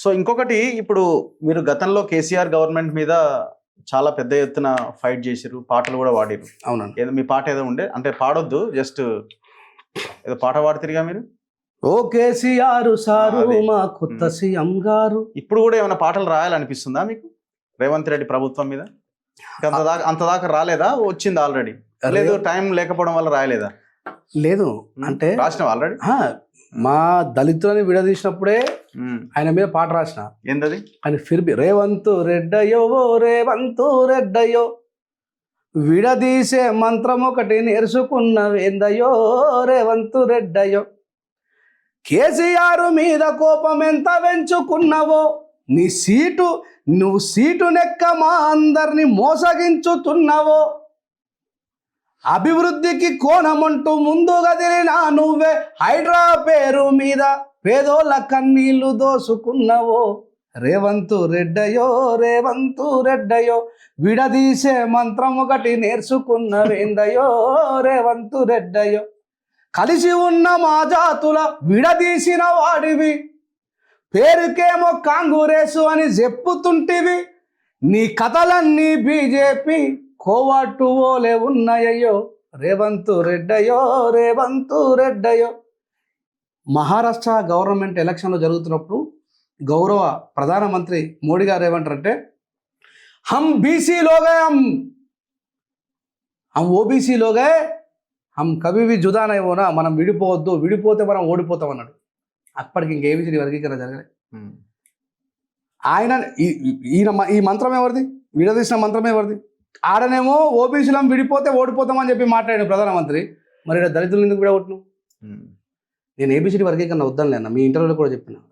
So ఇంకొకటి ఇప్పుడు మీరు గతంలో కేసీఆర్ గవర్నమెంట్ మీద చాలా పెద్ద ఎత్తున ఫైట్ చేసిరు, పాటలు కూడా పాడిరు. అవునండి. ఏదో మీ పాట ఏదో ఉండే, అంటే పాడొద్దు, జస్ట్ ఏదో పాట పాడుతురిగా మీరు. ఓ కేసీఆర్ సారు అదే. మా కొత్త సీఎం గారు. ఇప్పుడు కూడా ఏమైనా పాటలు రాయాలనిపిస్తుందా మీకు రేవంత్ రెడ్డి ప్రభుత్వం మీద? అంతదాకా రాలేదా, వచ్చింది ఆల్రెడీ? లేదు టైం లేకపోవడం వల్ల రాయలేదా? లేదు అంటే రాసినావు ఆల్రెడీ? మా దళితులని విడదీసినప్పుడే ఆయన మీద పాట రాసిన. ఏంటది? ఆయన ఫిర్బి రేవంతు రెడ్డయ్యో ఓ రేవంతు రెడ్డయ్యో విడదీసే మంత్రం ఒకటి నేర్చుకున్నవేందయ్యో రేవంతు రెడ్డయ్యో. కేసీఆర్ మీద కోపం ఎంత పెంచుకున్నావో, నువ్వు సీటు నెక్క మా అందరిని మోసగించుతున్నావో. అభివృద్ధికి కోణమంటూ ముందు గదిలినా నువ్వే హైడ్రా పేరు మీద పేదోళ్ళ కన్నీళ్లు దోసుకున్నావో. రేవంతు రెడ్డయ్యో రేవంతు రెడ్డయ్యో విడదీసే మంత్రం ఒకటి నేర్చుకున్నవేందయ్యో రేవంతు రెడ్డయ్యో. కలిసి ఉన్న మా జాతుల విడదీసిన వాడివి, పేరుకేమో కాంగ్రెసు అని చెప్పుతుంటివి. నీ కథలన్నీ బీజేపీ కోవాటు ఓలే ఉన్నాయయ్యో రేవంతు రెడ్డయ్యో రేవంతు రెడ్డయ్యో. మహారాష్ట్ర గవర్నమెంట్ ఎలక్షన్లు జరుగుతున్నప్పుడు గౌరవ ప్రధానమంత్రి మోడీ గారు ఏమంటారంటే, హమ్ బీసీలోగా హమ్ ఓబీసీలోగా హమ్ కవివి జుదానై పోనా, మనం విడిపోవద్దు, విడిపోతే మనం ఓడిపోతాం అన్నాడు. అప్పటికి ఇంకేబిసిడి వర్గీకరణ జరగలే. ఆయన ఈ మంత్రం ఎవరిది? విడదీసిన మంత్రం ఎవరిది? ఆడనేమో ఓబీసీలం విడిపోతే ఓడిపోతామని చెప్పి మాట్లాడాను ప్రధానమంత్రి. మరి దళితులు ఎందుకు విడగొట్టును? నేను ఏబిసిడి వర్గీకరణ వద్దాను, మీ ఇంటర్వ్యూలో కూడా చెప్పిన.